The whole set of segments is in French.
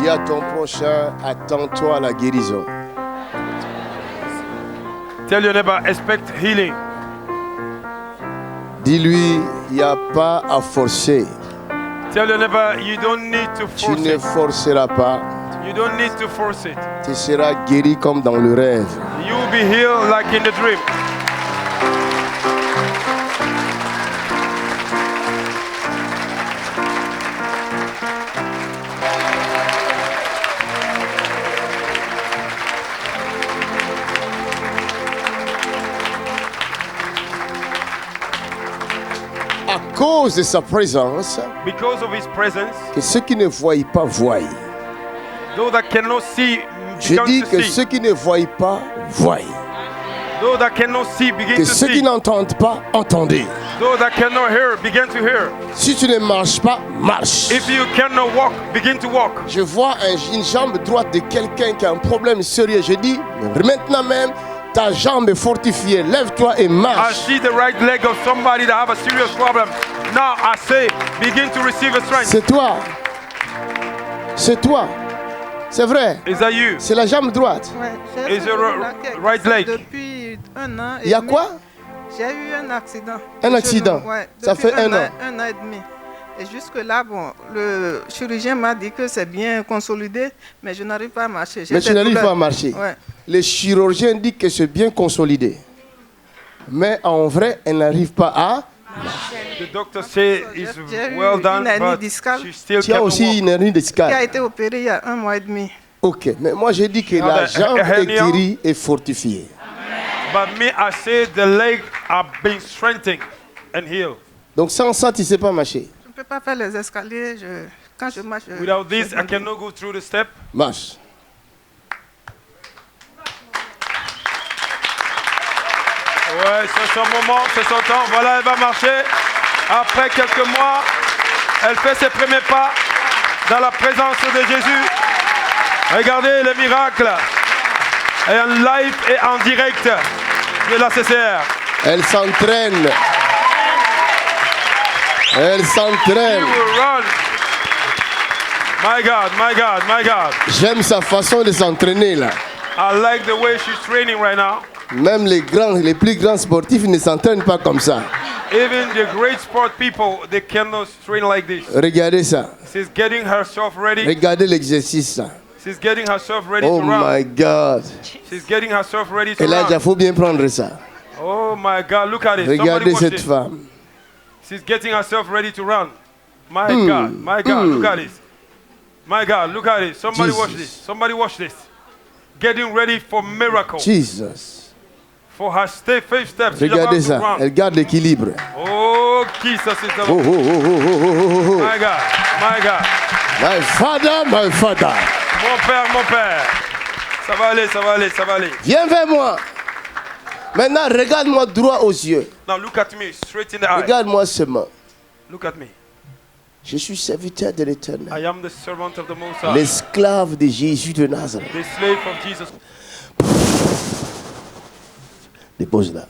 Dis à ton prochain, attends-toi à la guérison. Tell your neighbor, expect healing. Dis-lui, il n'y a pas à forcer. Tell your neighbor, you don't need to Tu force ne it. forceras pas. You don't need to force it. Tu seras guéri comme dans le rêve. You will be healed like in the dream. À cause de sa présence, Because of his presence, que ceux qui ne voient pas voient. those that cannot see Je begin dis to que see. ceux qui ne voient pas voient. Those that cannot see begin Que to ceux qui see. n'entendent pas entendez. Those that cannot hear begin to hear. Si tu ne marches pas, marche. If you cannot walk, begin to walk. Je vois une jambe droite de quelqu'un qui a un problème sérieux. Je dis, maintenant même, ta jambe est fortifiée. Lève-toi et I marche. see the right leg of somebody that have a serious problem. Now I say, begin to receive a strength. C'est toi. C'est toi. C'est vrai. Is that you? C'est la jambe droite. Ouais, j'ai Is fait your une plaquette right leg? depuis 1 an. Il y a quoi? J'ai eu un accident. Un accident. Ouais, Ça depuis fait un an. 1 an et demi. Et jusque-là, bon, le chirurgien m'a dit que c'est bien consolidé, mais je n'arrive pas à marcher. J'ai Mais tu des n'arrives douleurs. pas à marcher. Ouais. Les chirurgiens disent que c'est bien consolidé. Mais en vrai, elle n'arrive pas à. The doctor say it's J'ai eu well done, une hernie but discale she still Tu as cannot aussi walk. une hernie qui a discale. été opérée il y a 1 mois et demi. Ok, mais moi j'ai dit que Now la the jambe est hernia- guérie et fortifiée. But me, I say the leg are being strengthened and healed. Donc sans ça, tu ne sais pas marcher. Je ne peux pas faire les escaliers. Quand je marche. Without this, I cannot go through the step. Marche. Ouais, c'est son moment, c'est son temps. Voilà, elle va marcher. Après quelques mois, elle fait ses premiers pas dans la présence de Jésus. Regardez le miracle. Et en live et en direct de la CCR. Elle s'entraîne. Elle She s'entraîne. will run. My God, my God, my God. J'aime sa façon de s'entraîner là. I like the way she's training right now. Même les plus grands sportifs ne s'entraînent pas comme ça. Even the great sport people, they cannot train like this. Regardez ça. She's getting herself ready. Regardez l'exercice là. She's getting herself ready Oh to run. my God. She's getting herself ready to Et là, il run. faut bien prendre ça. Oh my God, look at it. Somebody Regardez watch cette this. femme. She's getting herself ready to run. My God, look at this. My God, look at it. Somebody watch Jesus. this. Somebody watch this. Getting ready for miracle. Jesus. For her faith steps. She's about Regardez to ça. run. Elle garde l'équilibre. Oh, Jesus is the Oh, oh, oh, oh, oh, oh, oh. My God, my God. My father, my father. Mon père, mon père. Ça va aller, ça va aller, ça va aller. Viens vers moi. Maintenant, regarde-moi droit aux yeux. Now look at me, straight in the eye. Regarde-moi seulement. Look at me. Je suis serviteur de l'Éternel. I am the servant of the Most High. L'esclave de Jésus de Nazareth. The slave of Jesus. Dépose là.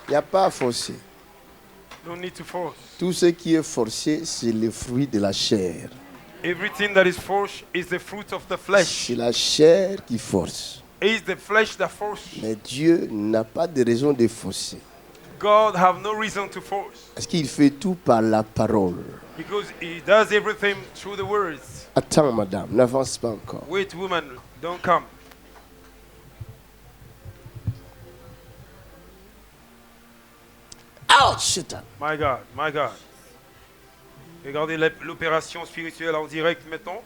Il n'y a pas à forcer. No need to force. Tout ce qui est forcé, c'est le fruit de la chair. Everything that is forced is the fruit of the flesh. C'est la chair qui force. It is the flesh that forces. Mais Dieu n'a pas de raison de forcer. God have no reason to force. Parce qu'il fait tout par la parole. Because he does everything through the words. Attends, madame, n'avance pas encore. Wait, woman, don't come. Ouch, Satan. My God, my God. Regardez l'opération spirituelle en direct maintenant.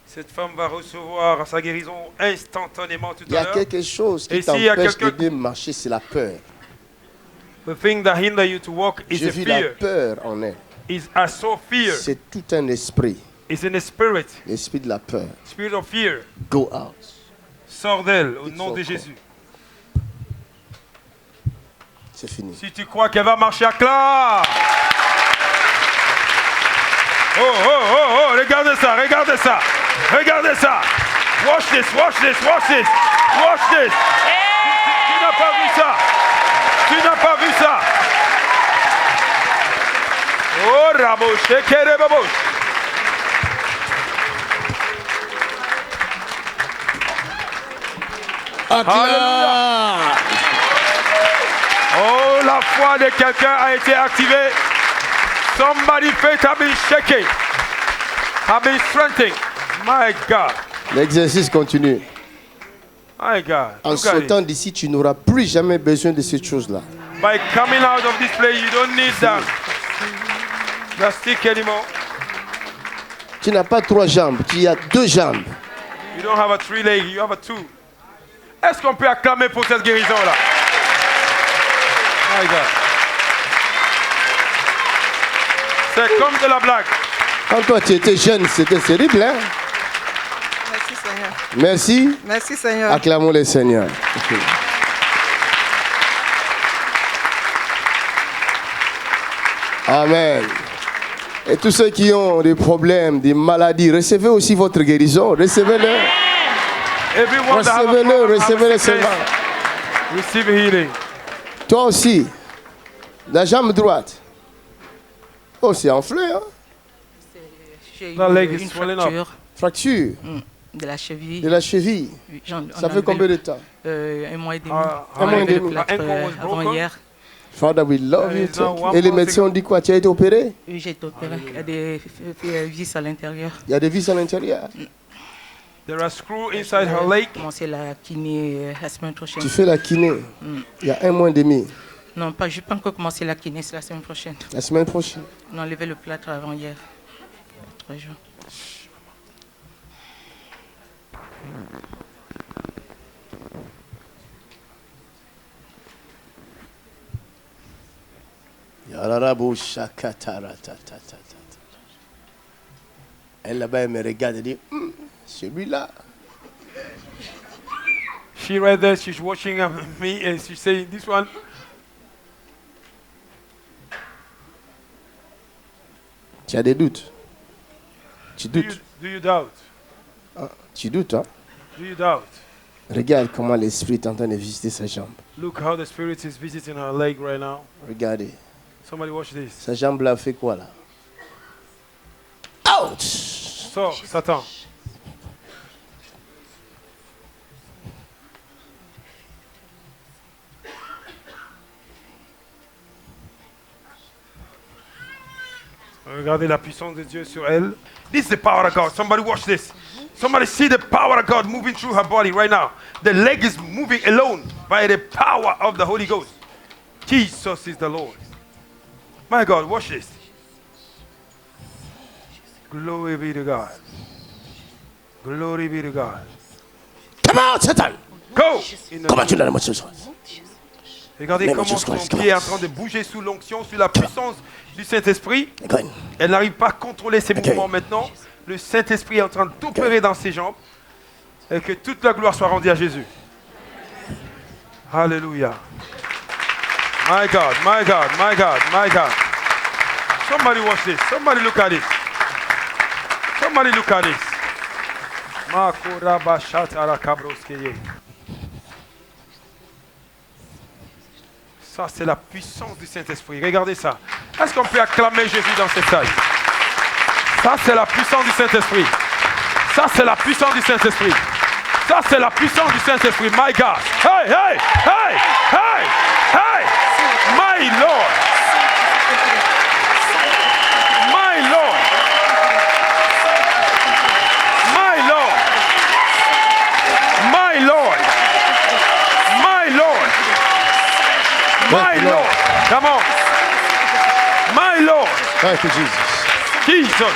Cette femme va recevoir sa guérison instantanément tout Il y à a l'heure. quelque chose qui Et s'il y a t'empêche de quelqu'un- bien marcher, c'est la peur. The thing that hinder you to walk is J'ai the vu la fear. peur en elle. I saw fear. C'est tout un esprit. It's in the spirit. L'esprit de la peur. Spirit of fear. Go out. Sors d'elle au Quitte nom son de corps. Jésus. C'est fini. Si tu crois qu'elle va marcher, acclame. Oh, oh, oh, oh, regardez ça, regardez ça. Regardez ça. Watch this, watch this, watch this. Watch this. Tu n'as pas vu ça. Tu n'as pas vu ça. Oh, rabo, shekere babo. Acclame. Oh, la foi de quelqu'un a été activée. Somebody faith have been shaking. Have been strengthened. My God. L'exercice continue. My God. En Look at it. sortant d'ici, tu n'auras plus jamais besoin de cette chose-là. By coming out of this place, you don't need that stick anymore. Tu n'as pas 3 jambes, tu as 2 jambes. You don't have a 3 leg, you have a 2. Est-ce qu'on peut acclamer pour cette guérison-là? My God. C'est comme de la blague. Quand toi tu étais jeune, c'était terrible, hein? Merci Seigneur. Merci. Merci Seigneur. Acclamons le Seigneur. Amen. Et tous ceux qui ont des problèmes, des maladies, recevez aussi votre guérison. Recevez-le. Everyone that have a Recevez-le, problem, have a recevez-le sickness, seulement. receive healing. Toi aussi, la jambe droite. Oh, c'est enflé, hein? J'ai eu The leg is une swollen fracture Fracture de la cheville. de la cheville. Ça fait combien de temps? Un mois et demi. Un mois et Enlevé le demi. plâtre, Ankle was avant broken. hier. Father, we love you. It's not one Et les more médecins ont dit quoi? Tu as été opéré? Oui, j'ai été opéré. Il y a des vis à l'intérieur. Il y a des vis à l'intérieur. There are screws inside her leg. J'ai commencé la kiné la semaine prochaine. Tu fais la kiné. Il y a 1 mois et demi. Non, pas, je n'ai pas encore commencé la kiné, c'est la semaine prochaine. La semaine prochaine. On a enlevé le plâtre avant hier. 3 jours. Yararabo shakataratatata. Elle là-bas, elle me regarde et dit, celui-là. She right there, she's watching me and she's saying, this one. Tu as des doutes. Tu Do doutes. you doubt? Ah, tu doutes, hein? Do you doubt? Regarde comment l'esprit est en train de visiter sa jambe. Look how the Spirit is visiting her leg right now. Regardez. Somebody watch this. Sa jambe là fait quoi là? Ouch! So, Satan. Regardez la puissance de Dieu sur elle. This is the power of God. Somebody watch this. Somebody see the power of God moving through her body right now. The leg is moving alone by the power of the Holy Ghost. Jesus is the Lord. My God, watch this. Glory be to God. Glory be to God. Come out, Satan! Go! In the- Comment tu l'as montré ça? Regardez Name comment of Jesus son Christ, pied est en train de bouger sous l'onction, sous la puissance du Saint-Esprit. Go. Elle n'arrive pas à contrôler ses Ok. mouvements maintenant. Le Saint-Esprit est en train d'opérer dans ses jambes. Et que toute la gloire soit rendue à Jésus. Alléluia. My God, my God, my God, my God. Somebody watch this. Somebody look at it. Somebody look at this. Ça, c'est la puissance du Saint-Esprit. Regardez ça. Est-ce qu'on peut acclamer Jésus dans cette salle? Ça, c'est la puissance du Saint-Esprit. Ça, c'est la puissance du Saint-Esprit. Ça, c'est la puissance du Saint-Esprit. My God. Hey, hey, hey, hey, hey. My Lord. My Lord. My Lord. My Lord. My Lord. My Lord. Come on. My Lord. Thank you, Jesus. Jesus.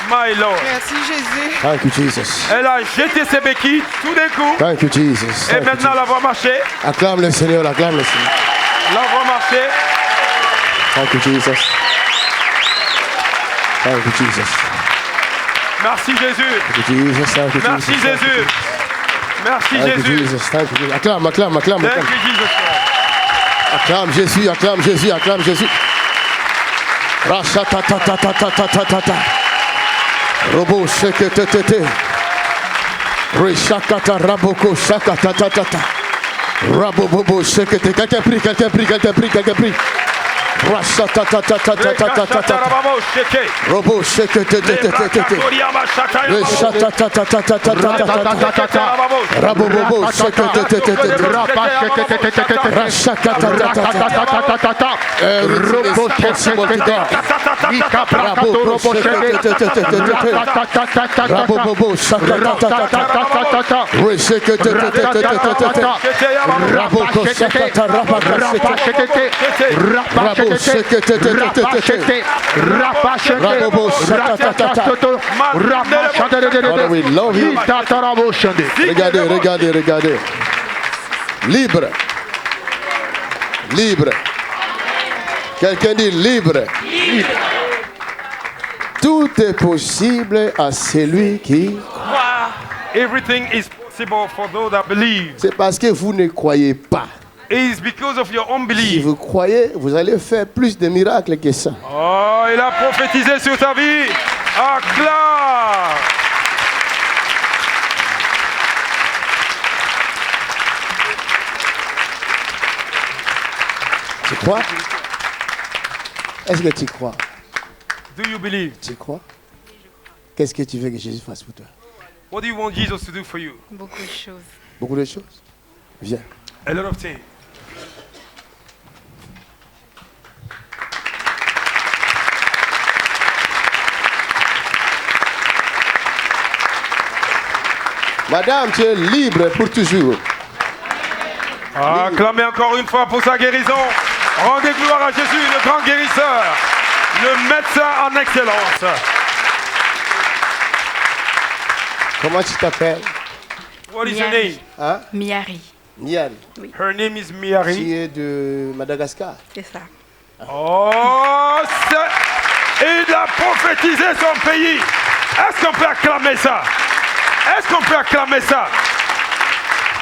My Lord. Merci Jésus. Thank you, Jesus. Elle a jeté ses béquilles tout d'un coup. Thank you, Jesus. Et Thank you, maintenant, la voit marcher. Jesus. Acclame le Seigneur, acclame le Seigneur. La voit marcher. Thank you, Jesus. Thank you, Jesus. Merci Jésus. Thank you, Jesus. Thank you, Merci Jesus. Jésus. Merci Thank you, Jésus. Jesus. Thank you, Jesus. Acclame, acclame, acclame, Thank acclame. you, Jesus. Acclame Jésus, acclame Jésus, acclame Jésus. Rachatatatatatatata. Robo shekete. Reshakata raboko shakata tatata. Rabobobo shekete. Quelqu'un prie. Rashatatatatatatatata. Robo shekete. Reshatatatatatatatata. Rabobobo shekete. Rashakatatatata. Robo shekete. Rabobobo shakatatatata. Reshekete. Raboko shakata rabakashete. Rabo shekete. Father, we love you. Regardez. Libre. Quelqu'un dit libre. Tout est possible à celui qui croit. Everything is possible for those that believe. C'est parce que vous ne croyez pas. It is because of your Si unbelief. vous croyez, vous allez faire plus de miracles que ça. Oh, il a prophétisé sur ta vie. Acclame. Tu crois? Est-ce que tu crois? Do you believe? Tu crois? Qu'est-ce que tu veux que Jésus fasse pour toi? What do you want Jesus to do for you? Beaucoup de choses. Beaucoup de choses. Viens. A lot of things. Madame, tu es libre pour toujours. Acclamez encore une fois pour sa guérison. Rendez gloire à Jésus, le grand guérisseur, le médecin en excellence. Comment tu t'appelles? What is your name? Hein? Miari. Miari. Her name is Miari. Tu es de Madagascar. C'est ça. Oh, il a prophétisé son pays. Est-ce qu'on peut acclamer ça? Est-ce qu'on peut acclamer ça?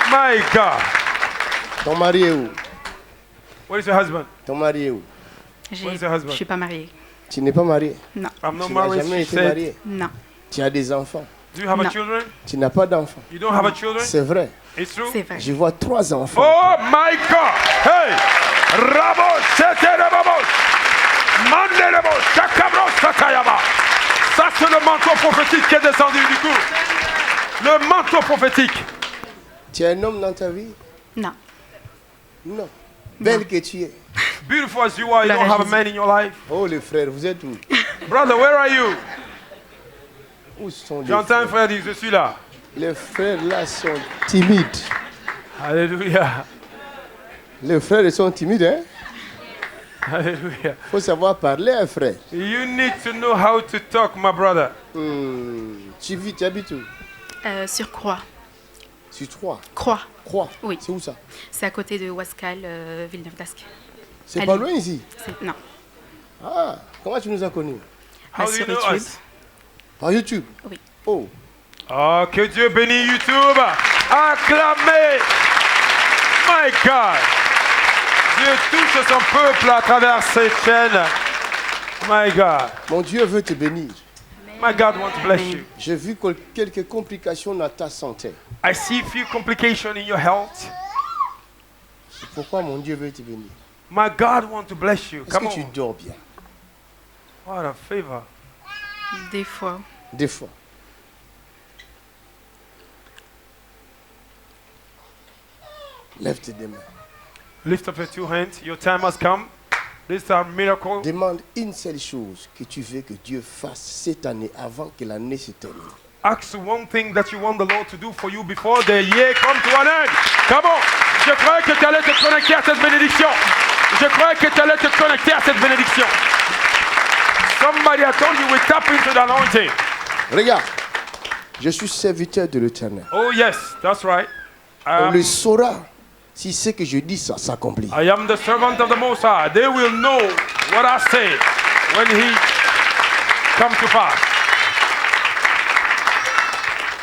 My God. Ton mari est où? What is your husband? Ton mari est où? What is your husband? Je suis pas mariée. Tu n'es pas marié? Non. I'm not Tu n'as married. jamais She été said. marié? Non. Tu as des enfants? Do you have a No. children? Tu n'as pas d'enfants? You don't have a children? C'est vrai. It's true? C'est vrai. Je vois 3 enfants. Oh my God! Hey! Rabo, sete rabo, mande rabo, chakabro, sakayaba. Ça c'est le manteau prophétique qui est descendu du coup. Le manteau prophétique. Tu es un homme dans ta vie? Non. Non. Belle que tu es. Beautiful as you are, you La don't have a réalité. man in your life. Oh les frères, vous êtes où? Brother, where are you? Où sont les J'entends un frères? frère dire, je suis là. Les frères là sont timides. Alléluia. Les frères ils sont timides, hein? Alléluia. Faut savoir parler, hein, frère. You need to know how to talk, my brother. Tu habites où? Sur Croix. Sur 3. Croix. Croix. Oui. C'est où ça? C'est à côté de Wascal, Villeneuve-d'Ascq. C'est À pas Lille. loin ici. Non. Ah, comment tu nous as connus? How do Sur you know YouTube. us? Par YouTube. Oui. Oh. Oh, que Dieu bénisse YouTube. Acclamez. My God. Dieu touche son peuple à travers cette chaîne. My God. Mon Dieu veut te bénir. My God wants to bless you. J'ai vu quelques complications dans ta santé. I see few complications in your health. C'est pourquoi mon Dieu veut te bénir. My God wants to bless you. Est-ce Come que tu on. dors bien? What a favor. Des fois. Des fois. Lève tes deux mains. Lift up your two hands. Your time has come. This is our miracle. Demande une seule chose que tu veux que Dieu fasse cette année avant que l'année se termine. Ask one thing that you want the Lord to do for you before the year comes to an end. Come on. Je croyais que tu allais te connecter à cette bénédiction. Je croyais que tu allais te connecter à cette bénédiction. Somebody had told you we tap into the anointing. Regarde, je suis serviteur de l'Éternel. Oh yes, that's right. On le saura si ce que je dis ça s'accomplit. I am the servant of the Most High. They will know what I say when He comes to pass.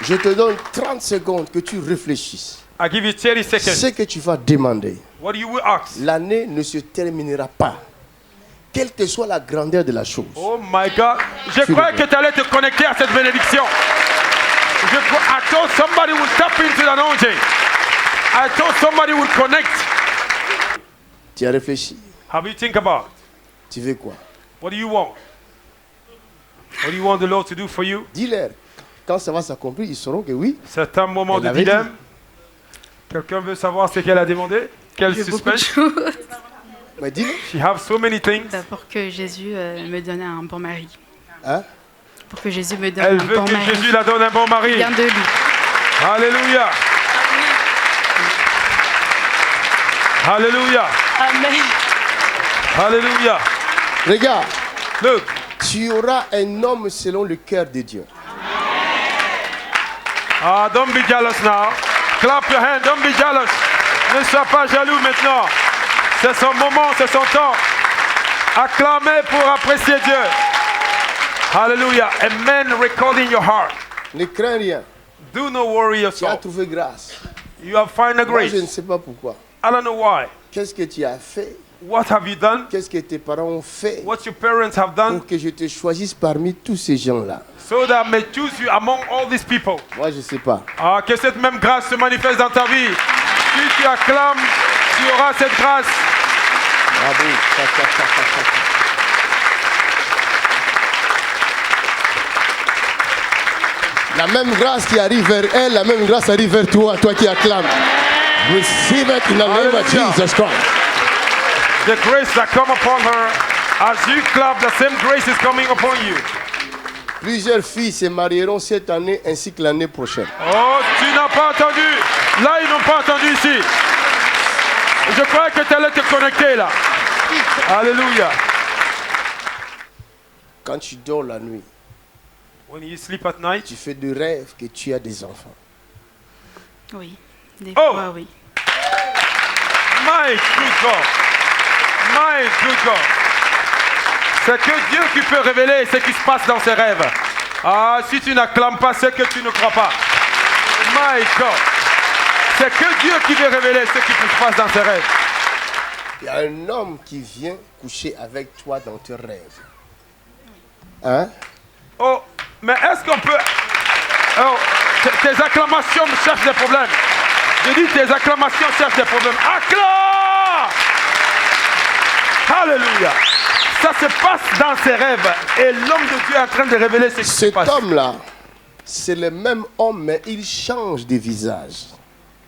Je te donne 30 secondes que tu réfléchisses. I give you 30 seconds. Ce que tu vas demander, What you will ask? l'année ne se terminera pas quelle que soit la grandeur de la chose. Oh my God. Je croyais que tu allais te connecter à cette bénédiction. I thought somebody would tap into the anointing. I thought somebody would connect. Tu as réfléchi. Have you think about? Tu veux quoi? What do you want? What do you want the Lord to do for you? Dis-leur. Quand ça va s'accomplir, ils sauront que oui. C'est un moment Elle de avait dilemme. Quelqu'un veut savoir ce qu'elle a demandé? Quel J'ai beaucoup de suspense? choses. Mais dis-le. She have so many things. Pour que Jésus me donne un bon mari. Hein? Pour que Jésus me donne Elle un veut bon que mari. Jésus la donne un bon mari. Bien de lui. Alléluia. Alléluia. Amen. Alléluia. Regarde. Look. Tu auras un homme selon le cœur de Dieu. Ah, don't be jealous now. Clap your hand, don't be jealous. Ne sois pas jaloux maintenant. C'est son moment, c'est son temps. Acclamez pour apprécier Dieu. Hallelujah. A man recording your heart. Ne crains rien. Do not worry Tu as yourself. trouvé grâce. You have found a Moi, je ne grace. sais pas pourquoi. I don't know why. Qu'est-ce que tu as fait? What have you done? Qu'est-ce que tes parents ont fait What your parents have done pour que je te choisisse parmi tous ces gens-là? so that I may choose you among all these people. Moi, je ne sais pas. Ah, que cette même grâce se manifeste dans ta vie. Si tu acclames, tu auras cette grâce. Bravo. La même grâce qui arrive vers elle, la même grâce arrive vers toi, toi qui acclames. Receive it in the name of Hallelujah. Jesus Christ. The grace that come upon her, as you clap, the same grace is coming upon you. Plusieurs filles se marieront cette année ainsi que l'année prochaine. Oh, tu n'as pas entendu. Là, ils n'ont pas entendu ici. Je croyais que tu allais te connecter là. Alléluia. Quand tu dors la nuit, When you sleep at night, tu fais de rêves que tu as des enfants. Oui. Des Oh. fois, oui. my good God. My good God. C'est que Dieu qui peut révéler ce qui se passe dans ses rêves. Ah, si tu n'acclames pas ce que tu ne crois pas. My God. C'est que Dieu qui veut révéler ce qui se passe dans ses rêves. Il y a un homme qui vient coucher avec toi dans tes rêves. Hein? Oh, mais est-ce qu'on peut... Oh, tes acclamations cherchent des problèmes. Je dis tes acclamations cherchent des problèmes. Acclame! Alléluia. Ça se passe dans ses rêves. Et l'homme de Dieu est en train de révéler ce qui se Cet passe. homme-là, c'est le même homme, mais il change de visage.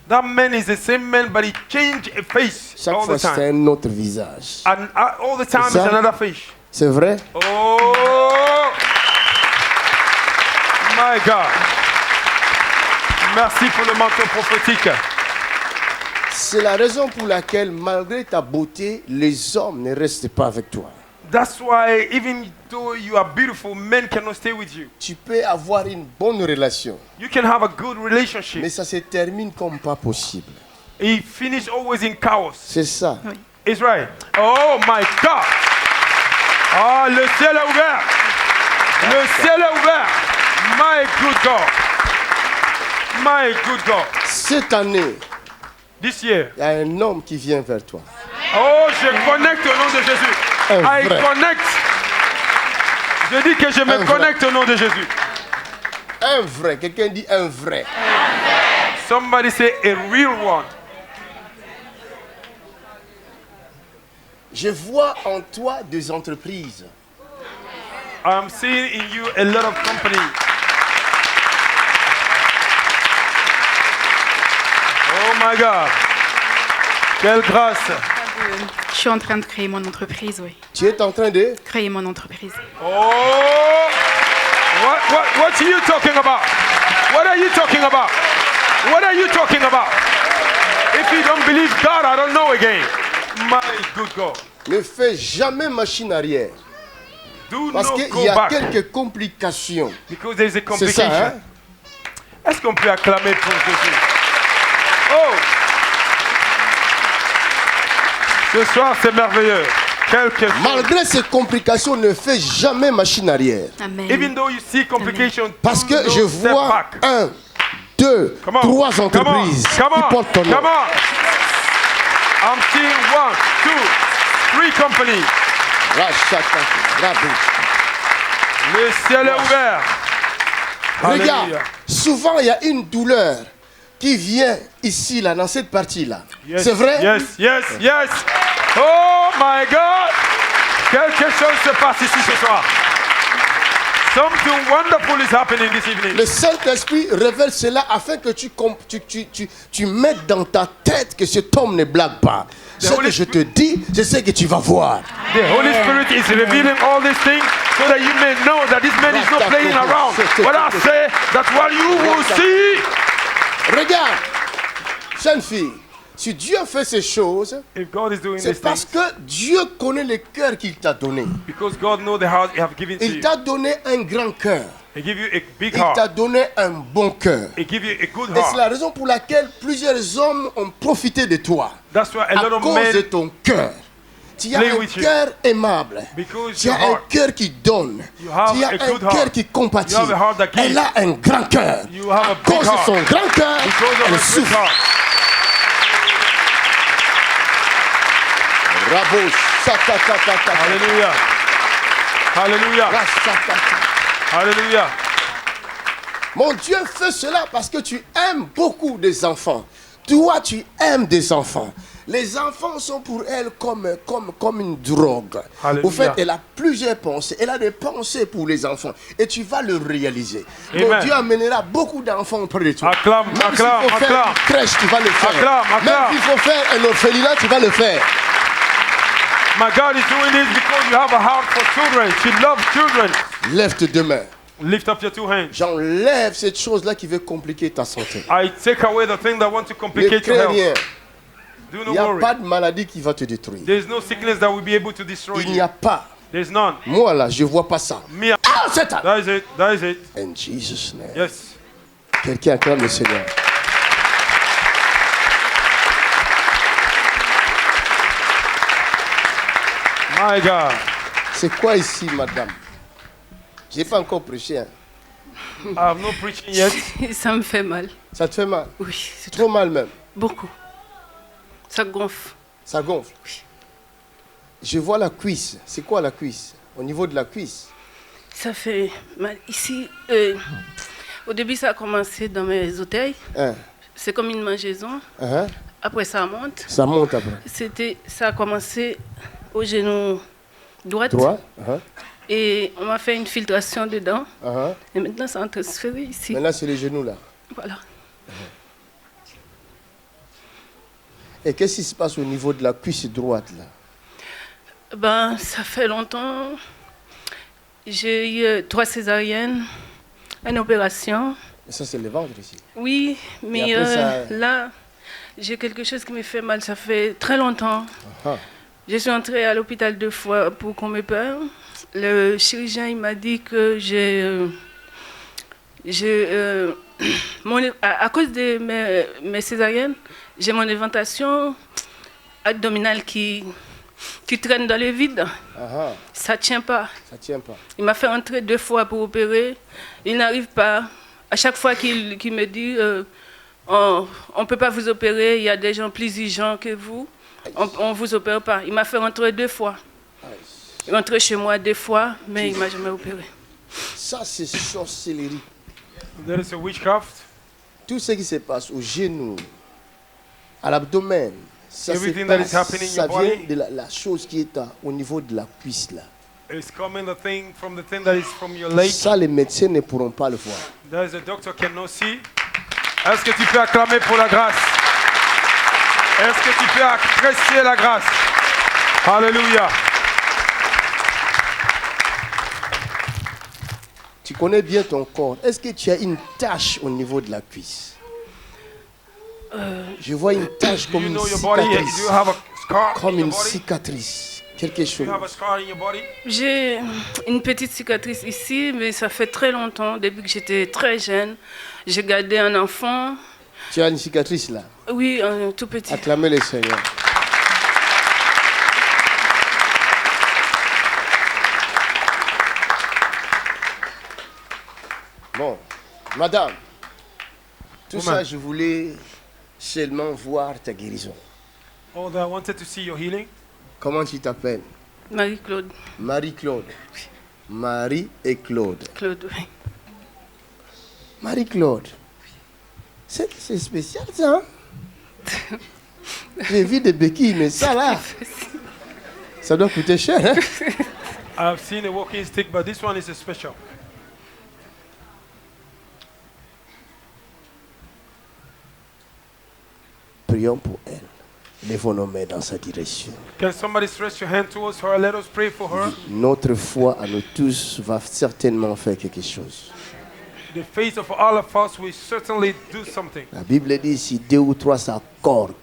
That man is the same man, but he changed a face Chaque all fois, the c'est time. un autre visage. And all the time C'est is ça? another face. C'est vrai? Oh! My God. Merci pour le manteau prophétique. C'est la raison pour laquelle, malgré ta beauté, les hommes ne restent pas avec toi. That's why even though you are beautiful, men cannot stay with you. Tu peux avoir une bonne relation, You can have a good relationship. mais ça se termine comme pas possible. He finished always in chaos. C'est ça. It's right. Oh my God. Ah, le ciel est ouvert. Le ciel est ouvert. My good God. My good God. Cette année, This year. il y a un homme qui vient vers toi. Oh, je connecte au nom de Jésus. Un I vrai. connect. Je dis que je me Un connecte au nom de Jésus. Un vrai, quelqu'un dit un vrai. Somebody say a real one. Je vois en toi des entreprises. I'm seeing in you a lot of company. Oh my God. Quelle grâce. Je suis en train de créer mon entreprise, oui. Tu es en train de... Créer mon entreprise. Oh. What are you talking about? What are you talking about? What are you talking about? If you don't believe God, I don't know again. My good God. Ne fais jamais machine arrière. Do Parce not qu'il go y a back. quelques complications. Because there is a C'est complication. ça, hein? Est-ce qu'on peut acclamer pour Jésus? Oh! Ce soir, c'est merveilleux. Quelque chose. Malgré ces complications, ne fais jamais machine arrière. Amen. Even though you see complications, Parce do que not je step vois back. 1, 2, Come on. 3 Come on. entreprises Come qui on. portent ton nom. Come on. I'm seeing 1, 2, 3 companies. Bravo. Le ciel est ouvert. Regarde, Alléluia. souvent il y a une douleur qui vient ici, là, dans cette partie-là. Yes, C'est vrai? Yes. Oh my God. Quelque chose se passe ici ce soir. Something wonderful is happening this evening. Le Saint-Esprit révèle cela afin que tu mettes dans ta tête que cet homme ne blague pas. Ce que je te dis, c'est ce que tu vas voir. The Holy Spirit is revealing all these things so that you may know that this man is not playing around. What I say, that's what you will see. Regarde, jeune fille, si Dieu fait ces choses, If God is doing c'est these parce things, que Dieu connaît le cœur qu'il t'a donné. because God knows the heart He has given to Il you. t'a donné un grand cœur. He give you a big Il t'a heart. donné un bon cœur. He give you a good Et c'est la heart. raison pour laquelle plusieurs hommes ont profité de toi. That's why a À lot of cause de men, ton cœur. Tu as play un with you. cœur aimable. because Tu your as un heart, cœur qui donne. You have Tu as a un good cœur heart. qui compatit. You have a heart that gives. Elle a un grand cœur. you have a À big cause de heart. son grand cœur, Because of elle a big souffre. heart. Bravo. Sa-ta-ta-ta-ta. Hallelujah. Hallelujah. Ra-sa-ta-ta. Hallelujah. Mon Dieu fait cela parce que tu aimes beaucoup des enfants. Toi, tu aimes des enfants. Les enfants sont pour elle comme une drogue. Alléluia. Au fait, elle a plusieurs pensées. Elle a des pensées pour les enfants. Et tu vas le réaliser. Amen. Donc Dieu amènera beaucoup d'enfants auprès de toi. Acclame, Même acclame, s'il faut faire acclame. une crèche, tu vas le faire. Acclame, acclame. Même s'il faut faire un orphelinat, tu vas le faire. My God is doing this because you have a heart for children. She loves children. Lève tes deux mains. Lift up your two hands. J'enlève cette chose-là qui veut compliquer ta santé. I take away the thing that wants to Ne complicate your crains health. rien. Do Il not n'y a worry. pas de maladie qui va te détruire. There is no sickness that will be able to destroy Il n'y you. a pas. There is none. Moi là, je ne vois pas ça. Me, Ah, Satan! that is it. That is it. In Jesus' name. Yes. Quelqu'un acclame le Seigneur. My God. C'est quoi ici, madame? Je n'ai pas encore prêché. Hein. I have no preaching yet. Ça me fait mal. Ça te fait mal? Oui, c'est Trop mal même. beaucoup. Ça gonfle. Ça gonfle. Je vois la cuisse. C'est quoi la cuisse? Au niveau de la cuisse. Ça fait mal. Ici, au début, ça a commencé dans mes orteils. Hein? C'est comme une mangeaison. Hein? Après, ça monte. Ça monte après. Ça a commencé au genou droit. Droit? Hein? Et on m'a fait une filtration dedans. Hein? Et maintenant, ça a transféré ici. Maintenant, c'est les genoux là. Voilà. Et qu'est-ce qui se passe au niveau de la cuisse droite là? Ben, ça fait longtemps. J'ai eu 3 césariennes, une opération. Mais ça, c'est le ventre ici. Oui, mais Et après, ça- là, j'ai quelque chose qui me fait mal. Ça fait très longtemps. Ah. Je suis entrée à l'hôpital 2 fois pour qu'on m'opère. Le chirurgien il m'a dit que à cause de mes césariennes, j'ai mon éventation abdominale qui traîne dans le vide. Ah, Ça ne tient pas. ça tient pas. Il m'a fait entrer 2 fois pour opérer. Il n'arrive pas. À chaque fois qu'il me dit on ne peut pas vous opérer, il y a des gens plus exigeants que vous, on ne vous opère pas. Il m'a fait rentrer 2 fois. Il est rentré chez moi 2 fois, mais il ne m'a jamais opéré. Ça, c'est sorcellerie. There is a witchcraft. Tout ce qui se passe au genou, à l'abdomen, ça, Everything that is ça happening in your vient body. de la chose qui est au niveau de la cuisse là. It's coming the thing from the thing that is from your leg. Ça, les médecins ne pourront pas le voir. There is a doctor cannot see. Est-ce que tu peux acclamer pour la grâce? Est-ce que tu peux apprécier la grâce? Alléluia. Tu connais bien ton corps. Est-ce que tu as une tache au niveau de la cuisse? Je vois une tache Do comme you une know your body? Do you cicatrice. have a scar Comme in your une body? cicatrice. Quelque Do chose. you have a scar in your body? J'ai une petite cicatrice ici, mais ça fait très longtemps, depuis que j'étais très jeune. J'ai gardé un enfant. Tu as une cicatrice là. Oui, un tout petit. Acclamez le Seigneur. Bon, madame, tout Woman. ça, je voulais seulement voir ta guérison. Oh, I wanted to see your healing. Comment tu t'appelles? Marie-Claude. Marie-Claude. Marie et Claude. Claude, oui. Marie-Claude. C'est spécial ça. Hein? J'ai vu des béquilles, mais ça là, ça doit coûter cher. Hein? I've seen a walking stick, but this one is a special. Prions pour elle. Lèvons nos mains dans sa direction. Can somebody stretch your hand towards her? Let us pray for her. Notre foi à nous tous va certainement faire quelque chose. The faith of all of us will certainly do something. La Bible dit si 2 ou 3 s'accordent.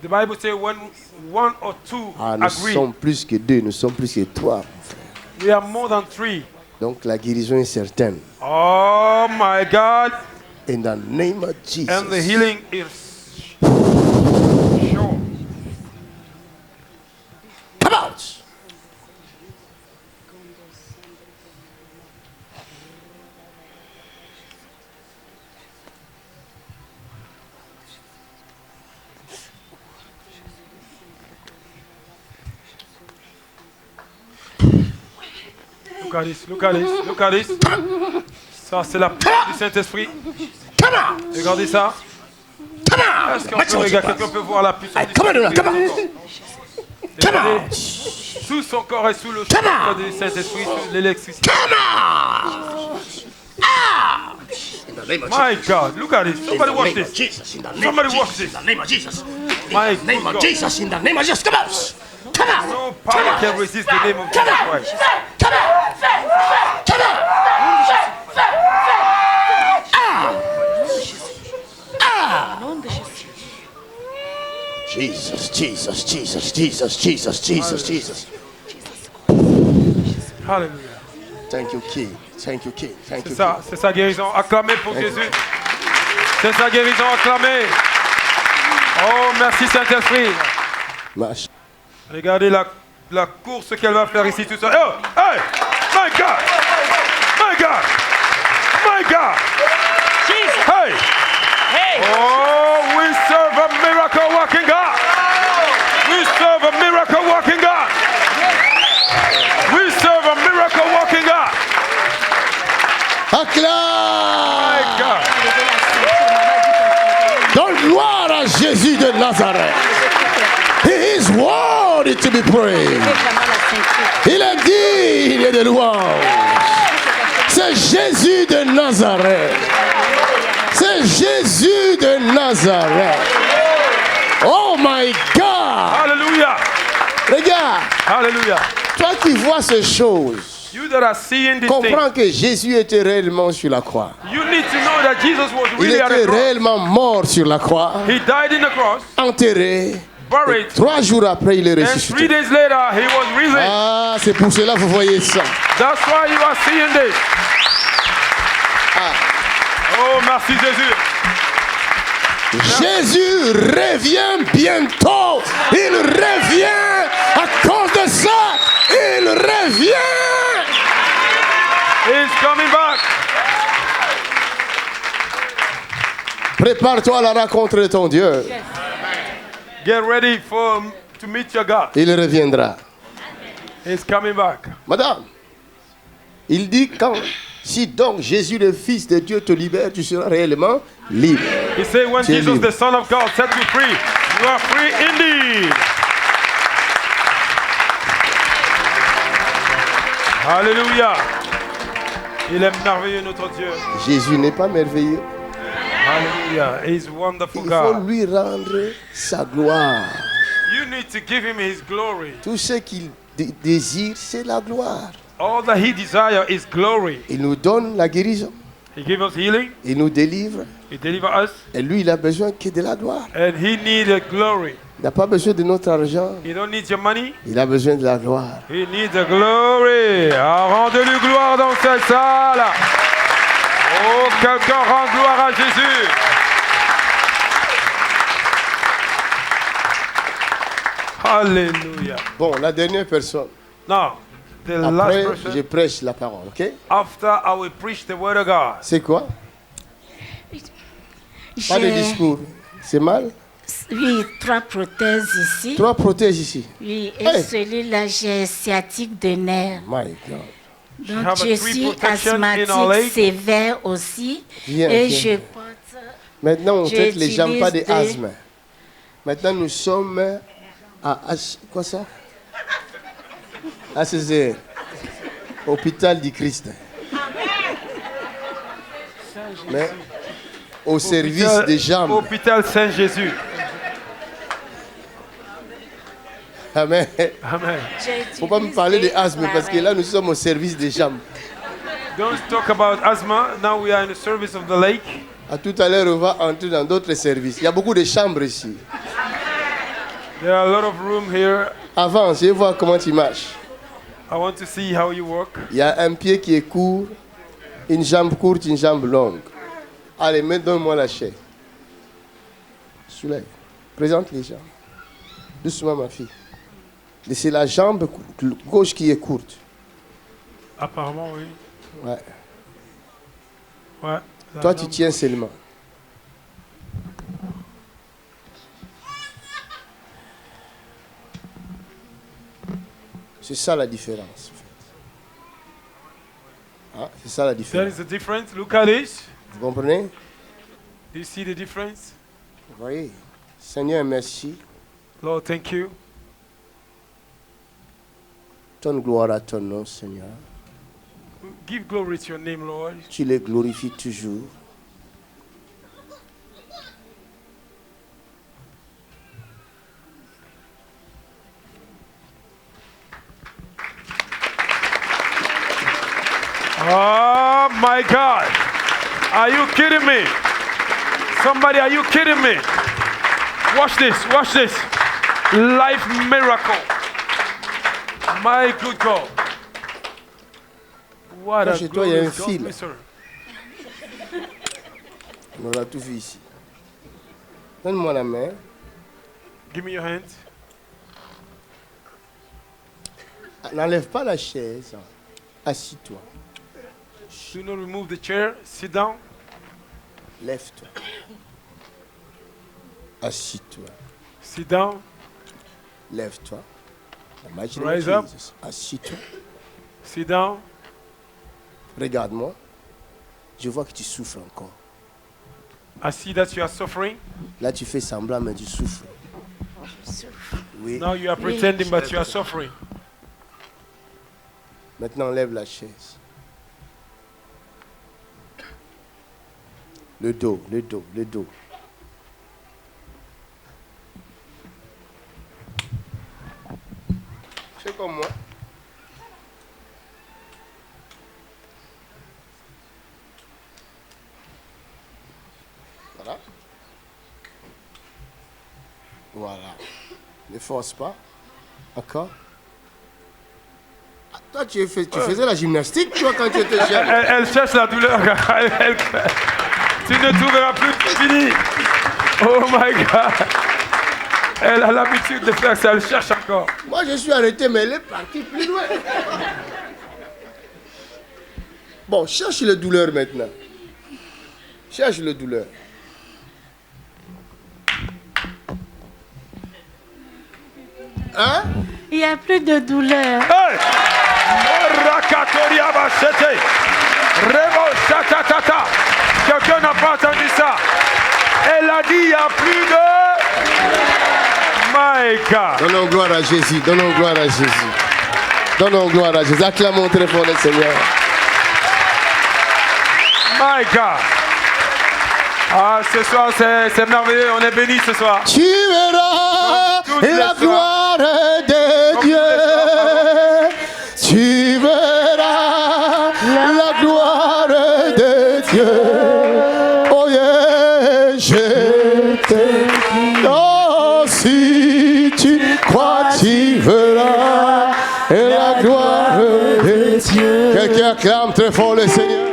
The Bible says when one or two Nous agree, sommes plus que 2, nous sommes plus que 3, mon frère. we are more than 3. Donc la guérison est certaine. Oh my God. In the name of Jesus. And the healing is sure. Come out. Look at this, look at this, look at this. Ça, c'est la puissance du Saint-Esprit. Regardez ça. Est-ce qu'on peut regarder, quelqu'un peut voir la puissance du Saint-Esprit? Regardez, tout son corps est sous le choc du Saint-Esprit, sous l'électricité. My God, look at this. Somebody watch this. Somebody watch this. My God. Jesus, in the name of Jesus, come out. Come out. No power can resist the name of Jesus Christ. Come out. Come out. Jesus, Jesus, Jesus, Jesus, Jesus, Jesus, Jesus. Hallelujah. Thank you, King. Thank you, King. Thank you, C'est sa guérison. Acclamez pour Jésus. C'est sa guérison. Acclamez. Oh, merci Saint-Esprit. King. Regardez la course qu'elle va faire ici tout ça. Oh, hey, my God. My God. My God. Hey. Oh, we serve a miracle working God. We serve a miracle working God. We serve a miracle working God. My God. Donne gloire à Jésus de Nazareth. He is worthy to be praised. Il est digne de louange. C'est Jésus de Nazareth. C'est Jésus de Nazareth. Oh my God. Hallelujah. Regarde. Hallelujah. Toi qui vois ces choses, You that are seeing this comprends thing, que Jésus était réellement sur la croix. you need to know that Jesus was Il really at the était cross. réellement mort sur la croix, He died in the cross, enterré. buried, 3 jours après, il est and 3 ressuscité. days later he was risen. Ah, c'est pour cela que vous voyez ça. That's why you are seeing this. Oh, merci Jésus. Jésus revient bientôt. Il revient à cause de ça. Il revient. He's coming back. Prépare-toi à la rencontre de ton Dieu. Get ready to meet your God. Il reviendra. He's coming back. Madame, il dit si donc Jésus le Fils de Dieu te libère, tu seras réellement libre. He said when Tu es Jesus libre. the Son of God set you free, you are free indeed. Hallelujah. Il est merveilleux notre Dieu. Jésus n'est pas merveilleux. Hallelujah. He's wonderful Il faut God. lui rendre sa gloire. You need to give him his glory. Tout ce qu'il désire, c'est la gloire. All that he desires is glory. Il nous donne la guérison. He gives us healing. Il nous délivre. He delivers us. Et lui, il a besoin que de la gloire. And he needs glory. Il n'a pas besoin de notre argent. He don't need your money. Il a besoin de la gloire. He needs the glory. Ah, rendez-lui gloire dans cette salle. Oh, quelqu'un rend gloire à Jésus. Hallelujah. Bon, la dernière personne. Now, the Après, last person. je prêche la parole, ok? After I will preach the word of God. C'est quoi? Pas de discours. C'est mal? Oui, 3 prothèses ici. 3 prothèses ici. Oui, et Hey. celui-là, j'ai sciatique de nerfs. My God. Donc, have a je 3 suis protection in our leg. asthmatique sévère aussi. Viens, et viens. je porte... Maintenant, on traite les gens pas J'utilise d'asthme. Maintenant, nous sommes à quoi ça? ACCR. Hôpital du Christ. Mais au service des jambes. Hôpital Saint-Jésus. Amen. Amen. Faut pas me parler de asthme parce que là, nous sommes au service des jambes. Don't talk about asthma. Now we are in the service of the lake. À tout à l'heure, on va entrer dans d'autres services. Il y a beaucoup de chambres ici. There are a lot of room here. Avance, je vais voir comment tu marches. I want to see how you walk. Il y a un pied qui est court, une jambe courte, une jambe longue. Allez, donne-moi la chaise. Soulève. Présente les jambes. Doucement, ma fille. C'est la jambe gauche qui est courte. Apparemment, oui. Ouais. Ouais. Toi, tu tiens seulement. C'est ça la différence. Ah, c'est ça la There différence. is a difference. Look at this. Vous comprenez? Do you see the difference? Vous voyez? Seigneur, merci. Lord, thank you. Donne gloire à ton nom, Seigneur. Give glory to your name, Lord. Tu les glorifies toujours. Oh my God. Are you kidding me? Somebody, are you kidding me? Watch this, watch this. Life miracle. My good God. What Là, a chez toi, il y a un glorious God fil. we serve. On aura tout vu ici. Donne-moi la main. Give me your hand. N'enlève pas la chaise. Assis-toi. Do not remove the chair. Sit down. Lève-toi. Assis-toi. Sit down. Lève-toi. La magie de Rise up. Jésus. Assis-toi. Sit down. Regarde-moi. Je vois que tu souffres encore. I see that you are suffering. Là, tu fais semblant, mais tu souffres. Oui. Now you are pretending, but you are suffering. Maintenant, lève la chaise. Le dos, le dos, le dos. Fais comme moi. Voilà. Voilà. Ne force pas. Encore. Ah, toi, tu faisais la gymnastique, toi, quand tu étais jeune. Elle cherche la douleur. Tu ne trouveras plus fini. Oh my God. Elle a l'habitude de faire ça. Elle cherche encore. Moi, je suis arrêté, mais elle est partie plus loin. Bon, cherche le douleur maintenant. Cherche le douleur. Hein? Il n'y a plus de douleur. Hey! Morakatoria Bachete. Rebo Chatatata. Quelqu'un n'a pas entendu ça. Elle a dit il n'y a plus de... My God. Donnons gloire à Jésus. Donnons gloire à Jésus. Donnons gloire à Jésus. Acclamons très fort le Seigneur. My God. Ah, ce soir, c'est merveilleux. On est bénis ce soir. Tu verras la gloire de Dieu. Tu verras la gloire de Dieu. Oh yeah, je te dis. Oh, si tu crois, tu verras la gloire de Dieu. Quelqu'un acclame très fort le Seigneur.